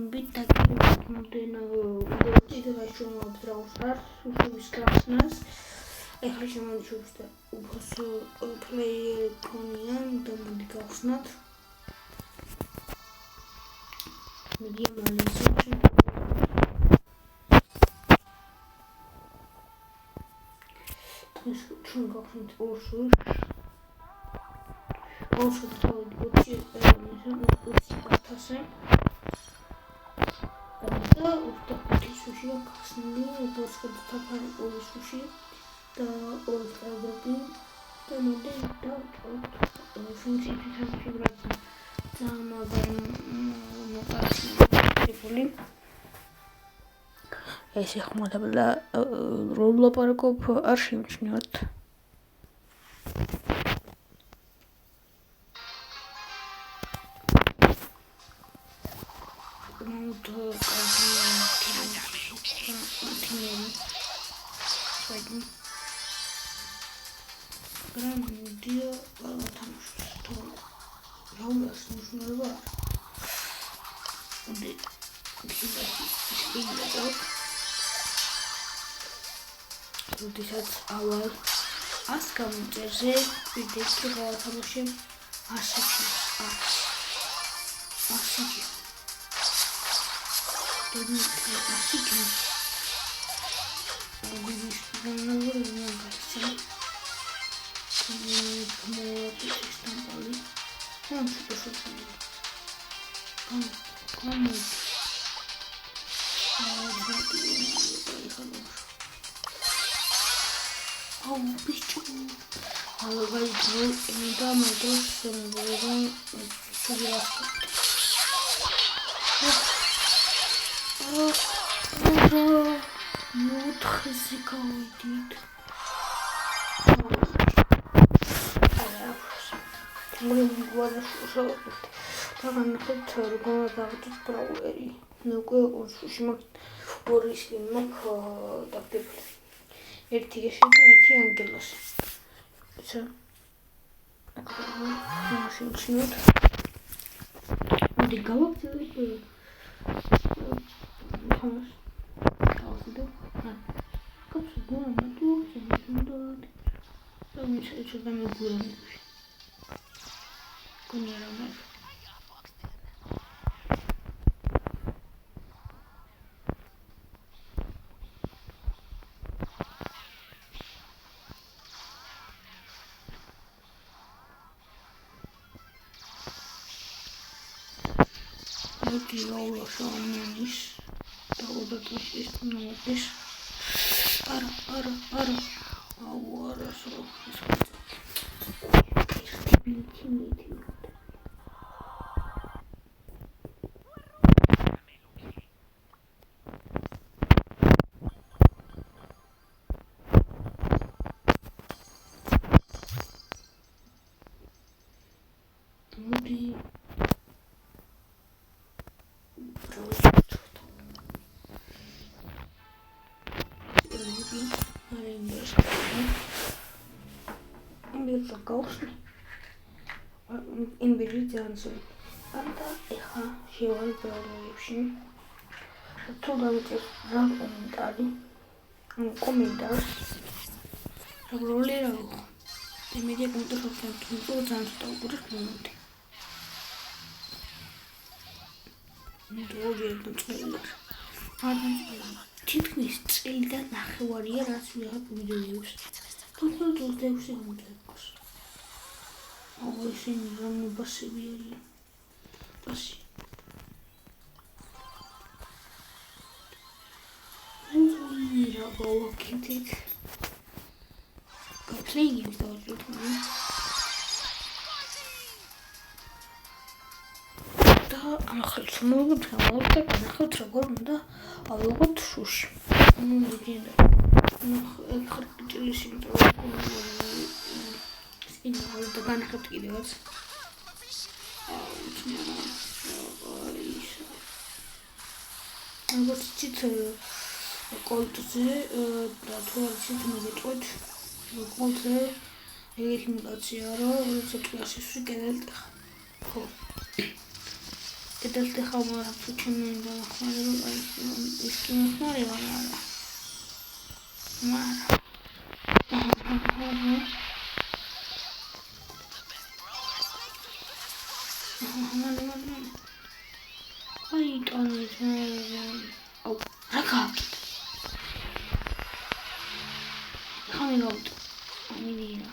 Bitta modena იდეალურად რაუსარ უშვების გახსნას ეხლა შემოიჩუქს და უფასო პლეიერი ქონიან და მოდი გავხსნათ მედია მალიზი ჩვენ გავხსნათ ორსულ თავი 20,000 და უთქვის სუში გახსნილი ბოსკოთაფარი ორი სუში და ორი კრაბები და მოდი და ფუნქციები რაცა ძალიან მოყარებული ეს ხმოთაბლა როლაპარაკობ არ შემჩნევთ Гранdia там что Раулас нужно рвать. Тут сейчас авал аскам же видите голосовым асачи Тут асачи Видишь, на уровне кажется. Стампали. Он что шутит? Кому? Бичу. Говорит, не дам это, что мы будем собирать. Вот хазиковый Мы говорим, что განახეთ როგორ დავჭით ბრაუერი. უკვე უშუშმა ორი სიმაქ დაგდებული. ერთი ეშე და ერთი ანგელოს. ისა. მაშინ ჩნოთ. მოდი გავაგზავნოთ. გავაგზავნოთ. კაცო გუნა თუ შემიძლია. და მე მეგურები. Kunieramy. Taki ołosionyś. To udało się stanowić. Ara. Ałara sobie. Moody ინვედიციანსი. და ეხა შევარ ბრაუზერში. თუ დავიწერ რა კომენტარს. როლერავ. იმედია კომენტარს თუ ძალიან დავუყურებ მომენტი. დოგერდ წელს. თითქმის წელი და ნახევარია რაც ვიღებ ვიდეოებს. თვითონ დოსდევში მომწევს. ისინი რომლებასები არიან. პასი. რა გავაკეთეთ. Playing დავჭირთ. და ახლა მოვუთხარ და ნახოთ როგორ უნდა ავიღოთ შუში. მოგინა. ახლა ჭილის იმდროინი და განახეთ კიდევაც. როგორც ცით კოლტზე და თუ არ ცით მოგიტყვით კოლტზე ეგეთი მუტაცია რომ როცა კლასის ვიკენდ ხო Кидати хамара починила хмарила і хмарила мара. Ай, то не знаю. О, ракет. Coming out. Аминина.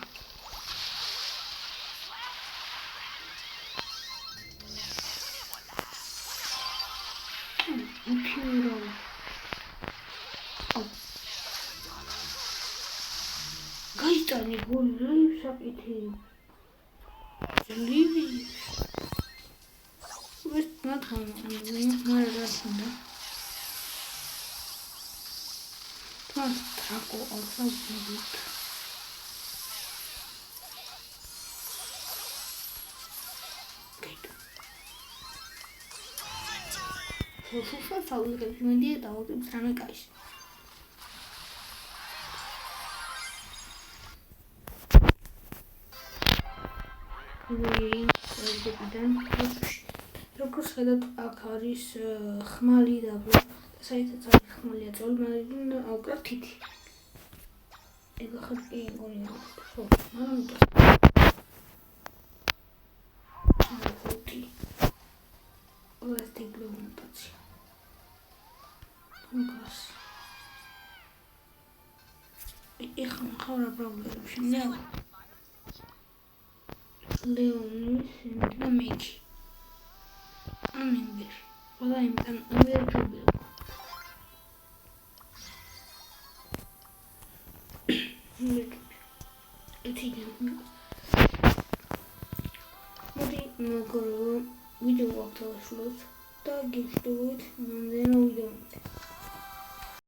Imperial. Oh. Gaitani gol leaves up it here. Leaves. What's not on the wing? More than that. Taco or something. FIFA favorite media dağıldı bir tane kaç. birden როგორც ხედავთ აქ არის ხმალი დაბლა საერთოდ არის ხმალია წოლმალიდან ავკრა თითი ეგ ხარ კი გონია ხო მაგრამ Plastic implementacja. Gaz. Ich habe Probleme. Schnell. Leonis und Miki. Annehmen wir. Oder im Problem. Video walked out da gibt's gut. Man